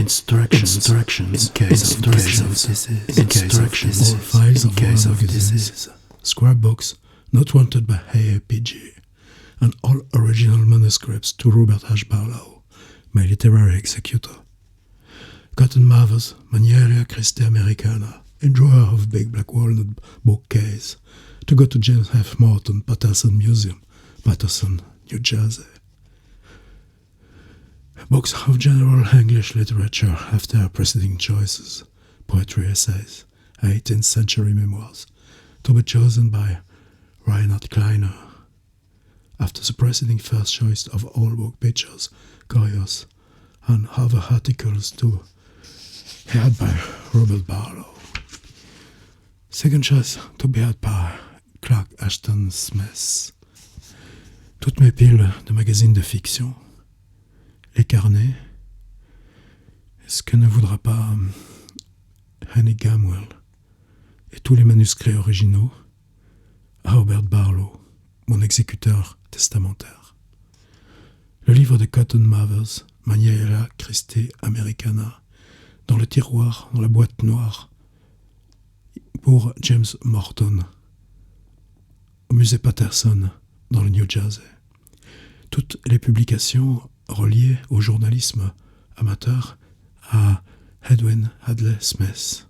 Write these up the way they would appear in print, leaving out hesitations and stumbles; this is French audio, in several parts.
Instructions in case of disease. Instructions All files in of case all of magazines. disease. Scrapbooks not wanted by AAPG, and all original manuscripts to Robert H. Barlow, my literary executor. Cotton Mather's Manieria Christi Americana, a drawer of big black walnut bookcase, to go to James F. Morton Patterson Museum, Patterson, New Jersey. Books of general English literature after preceding choices, poetry essays, 18th century memoirs, to be chosen by Reinhard Kleiner. After the preceding first choice of all book pictures, curious, and other articles to had by Robert Barlow. Second choice to be had by Clark Ashton Smith. Toutes mes piles de magazines de fiction, les carnets, est-ce que ne voudra pas Henry Gamwell et tous les manuscrits originaux à Robert Barlow, mon exécuteur testamentaire. Le livre de Cotton Mather's, Manieria Christi Americana, dans le tiroir, dans la boîte noire, pour James Morton, au musée Patterson, dans le New Jersey. Toutes les publications reliées au journalisme amateur à Edwin Hadley Smith,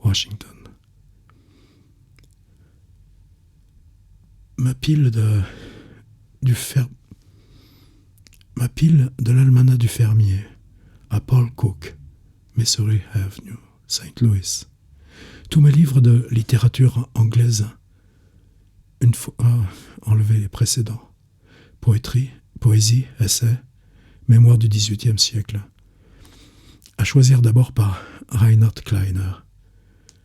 Washington. Ma pile de l'almanach du fermier à Paul Cook, Missouri Avenue, St. Louis. Tous mes livres de littérature anglaise, une fois enlevé les précédents. Poésie, essais, mémoire du XVIIIe siècle. À choisir d'abord par Reinhard Kleiner,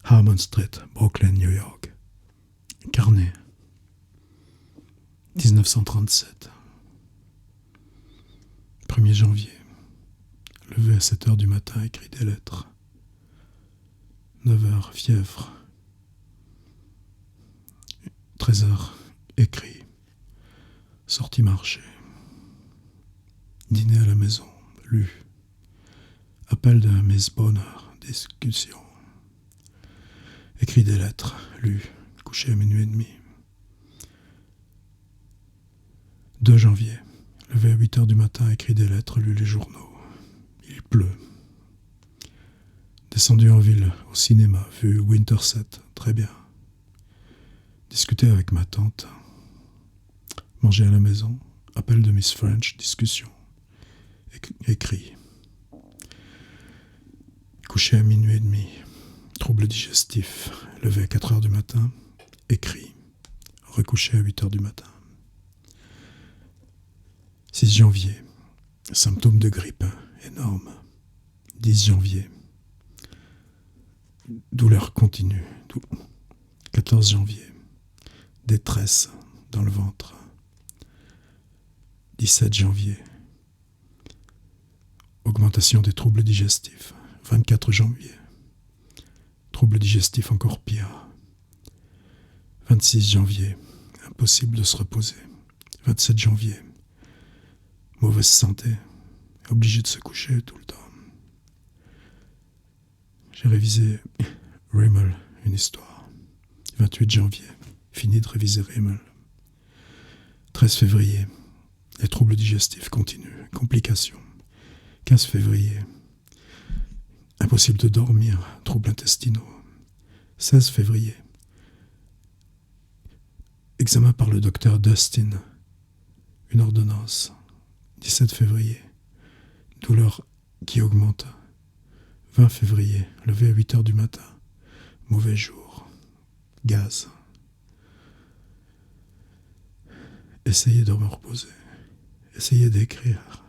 Harmon Street, Brooklyn, New York. Carnet. 1937. 1er janvier. Levé à 7h du matin, écrit des lettres. 9h, fièvre. 13h, écrit. Sorti marché. Dîner à la maison, lu. Appel de Miss Bonner, discussion. Écrit des lettres, lu. Couché à minuit et demi. 2 janvier. Levé à 8h du matin, écrit des lettres, lu les journaux. Il pleut. Descendu en ville, au cinéma, vu Winterset, très bien. Discuté avec ma tante. Manger à la maison. Appel de Miss French, discussion. Écrit. Couché à minuit et demi. Trouble digestif. Levé à 4h du matin. Écrit. Recouché à 8h du matin. 6 janvier. Symptômes de grippe énorme. 10 janvier. Douleur continue. 14 janvier. Détresse dans le ventre. 17 janvier. Augmentation des troubles digestifs. 24 janvier. Troubles digestifs encore pire. 26 janvier. Impossible de se reposer. 27 janvier. Mauvaise santé. Obligé de se coucher tout le temps. J'ai révisé Rimmel, une histoire. 28 janvier. Fini de réviser Rimmel. 13 février. Les troubles digestifs continuent. Complications. 15 février. Impossible de dormir. Troubles intestinaux. 16 février. Examen par le docteur Dustin. Une ordonnance. 17 février. Douleur qui augmente. 20 février. Levé à 8h du matin. Mauvais jour. Gaz. Essayez de me reposer. Essayez d'écrire.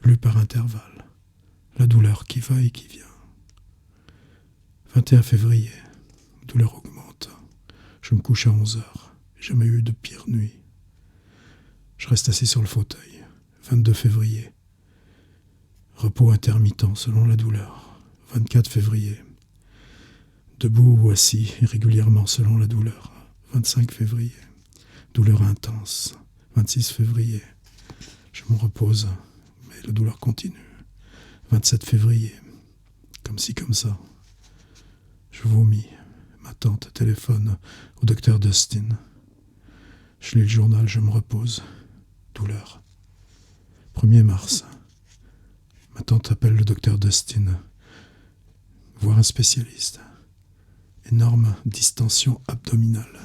Lu par intervalle. La douleur qui va et qui vient. 21 février. Douleur augmente. Je me couche à 11h. Jamais eu de pire nuit. Je reste assis sur le fauteuil. 22 février. Repos intermittent selon la douleur. 24 février. Debout ou assis régulièrement selon la douleur. 25 février. Douleur intense. 26 février. Je me repose, mais la douleur continue. 27 février. Comme ci, comme ça. Je vomis. Ma tante téléphone au docteur Dustin. Je lis le journal, je me repose. Douleur. 1er mars. Ma tante appelle le docteur Dustin. Voir un spécialiste. Énorme distension abdominale.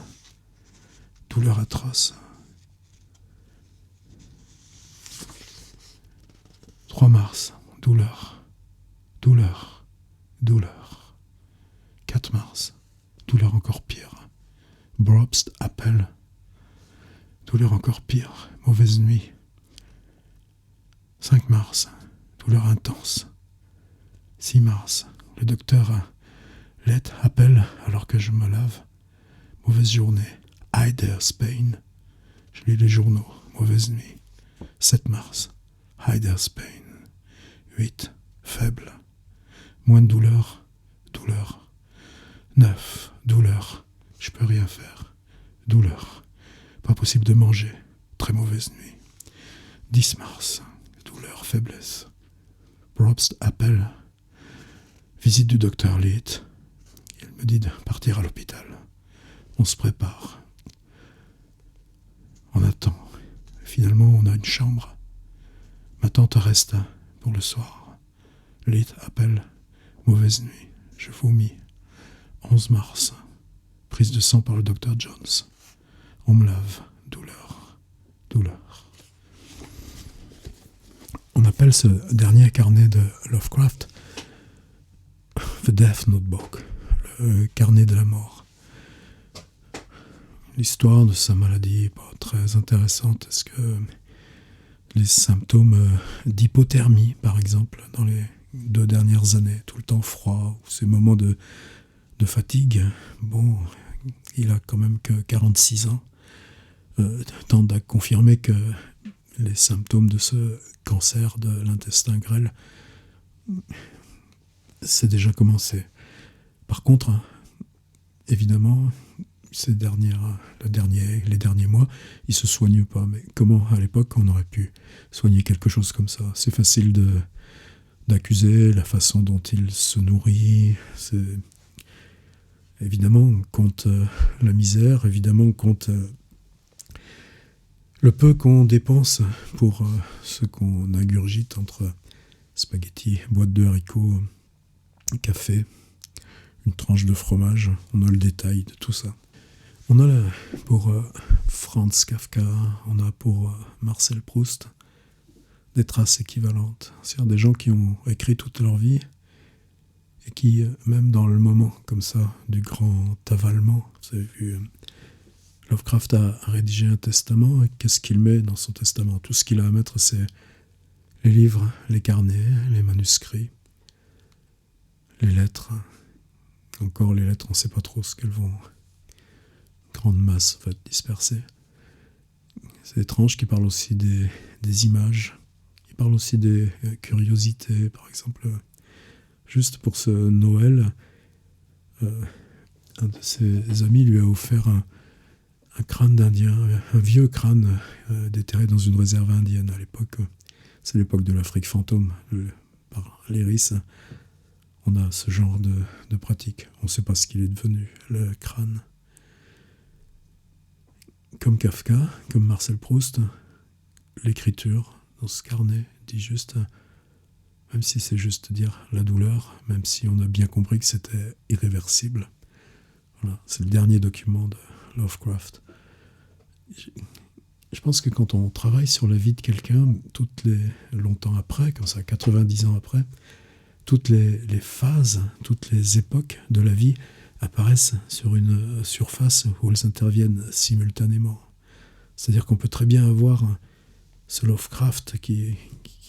Douleur atroce. 3 mars. Douleur. Douleur. Douleur. 4 mars. Douleur encore pire. Brobst appelle. Douleur encore pire. Mauvaise nuit. 5 mars. Douleur intense. 6 mars. Le docteur Let appelle alors que je me lave. Mauvaise journée. Heider's pain. Je lis les journaux. Mauvaise nuit. 7 mars. Heider's pain. 8. Faible. Moins de douleur. Douleur. 9. Douleur. Je peux rien faire. Douleur. Pas possible de manger. Très mauvaise nuit. 10 mars. Douleur, faiblesse. Probst appelle. Visite du docteur Leet. Il me dit de partir à l'hôpital. On se prépare. On attend. Finalement, on a une chambre. Ma tante reste pour le soir. Leet appelle. Mauvaise nuit. Je vomis. 11 mars. Prise de sang par le docteur Jones. On me lave. Douleur. Douleur. On appelle ce dernier carnet de Lovecraft The Death Notebook, le carnet de la mort. L'histoire de sa maladie n'est pas très intéressante. Est-ce que les symptômes d'hypothermie, par exemple, dans les 2 dernières années, tout le temps froid, ou ces moments de fatigue, bon, il a quand même que 46 ans, tendent à confirmer que les symptômes de ce cancer de l'intestin grêle, c'est déjà commencé. Par contre, évidemment, les derniers mois, il ne se soigne pas. Mais comment, à l'époque, on aurait pu soigner quelque chose comme ça? C'est facile d'accuser la façon dont il se nourrit. C'est évidemment, on compte la misère, évidemment, on compte le peu qu'on dépense pour ce qu'on ingurgite entre spaghettis, boîte de haricots, café, une tranche de fromage. On a le détail de tout ça. On a là pour Franz Kafka, on a pour Marcel Proust des traces équivalentes. C'est-à-dire des gens qui ont écrit toute leur vie et qui, même dans le moment comme ça du grand avalement, vous avez vu, Lovecraft a rédigé un testament, et qu'est-ce qu'il met dans son testament? Tout ce qu'il a à mettre, c'est les livres, les carnets, les manuscrits, les lettres. Encore les lettres, on ne sait pas trop ce qu'elles vont. Grande masse va être dispersée. C'est étrange qu'il parle aussi des images. Il parle aussi des curiosités. Par exemple, juste pour ce Noël, un de ses amis lui a offert un crâne d'Indien, un vieux crâne déterré dans une réserve indienne à l'époque. C'est l'époque de l'Afrique fantôme, par l'Iris. On a ce genre de pratique. On ne sait pas ce qu'il est devenu, le crâne. Comme Kafka, comme Marcel Proust, l'écriture dans ce carnet dit juste, même si c'est juste dire la douleur, même si on a bien compris que c'était irréversible. Voilà, c'est le dernier document de Lovecraft. Je pense que quand on travaille sur la vie de quelqu'un, longtemps après, quand ça, 90 ans après, toutes les phases, toutes les époques de la vie apparaissent sur une surface où elles interviennent simultanément. C'est-à-dire qu'on peut très bien avoir ce Lovecraft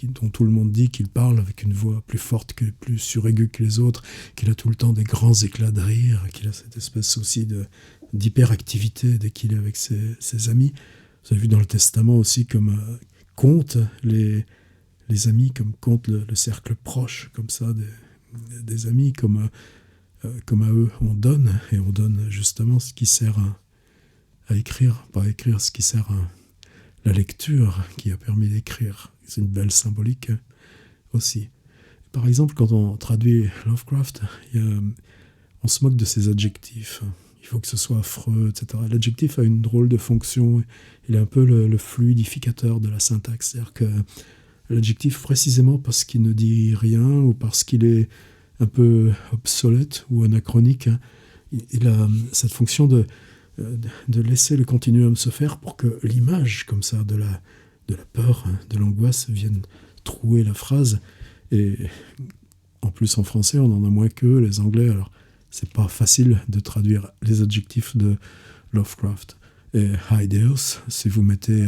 dont tout le monde dit qu'il parle avec une voix plus forte, plus suraiguë que les autres, qu'il a tout le temps des grands éclats de rire, qu'il a cette espèce aussi d'hyperactivité dès qu'il est avec ses amis. Vous avez vu dans le Testament aussi comme compte les amis, comme compte le cercle proche, comme ça, des amis, comme à eux on donne, et on donne justement ce qui sert à écrire, pas à écrire, ce qui sert à la lecture qui a permis d'écrire. C'est une belle symbolique aussi. par exemple, quand on traduit Lovecraft, on se moque de ses adjectifs. Il faut que ce soit affreux, etc. L'adjectif a une drôle de fonction. Il est un peu le fluidificateur de la syntaxe. C'est-à-dire que l'adjectif, précisément parce qu'il ne dit rien ou parce qu'il est un peu obsolète ou anachronique, hein, il a cette fonction de laisser le continuum se faire pour que l'image, comme ça, de la peur, hein, de l'angoisse, vienne trouer la phrase. Et en plus, en français, on en a moins que les Anglais. Alors, c'est pas facile de traduire les adjectifs de Lovecraft. Et Hideous, si vous mettez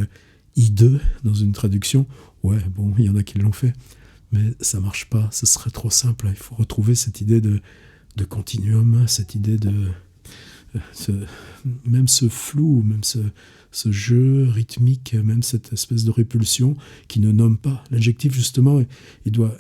hideux dans une traduction, ouais, bon, il y en a qui l'ont fait, mais ça marche pas, ce serait trop simple. Il faut retrouver cette idée de continuum, cette idée de... même ce flou, même ce jeu rythmique, même cette espèce de répulsion qui ne nomme pas. L'adjectif, justement,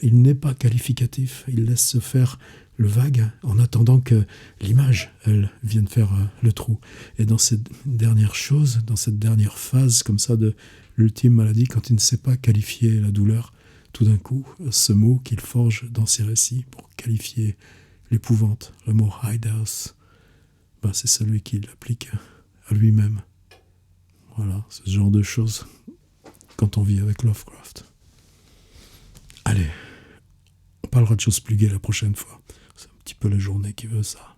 il n'est pas qualificatif, il laisse se faire le vague en attendant que l'image, elle, vienne faire le trou. Et dans cette dernière chose, dans cette dernière phase comme ça de l'ultime maladie, quand il ne sait pas qualifier la douleur, tout d'un coup, ce mot qu'il forge dans ses récits pour qualifier l'épouvante, le mot hidehouse, ben c'est celui qui l'applique à lui-même. Voilà, c'est ce genre de choses quand on vit avec Lovecraft. Allez, on parlera de choses plus gaies la prochaine fois. C'est un petit peu la journée qui veut ça.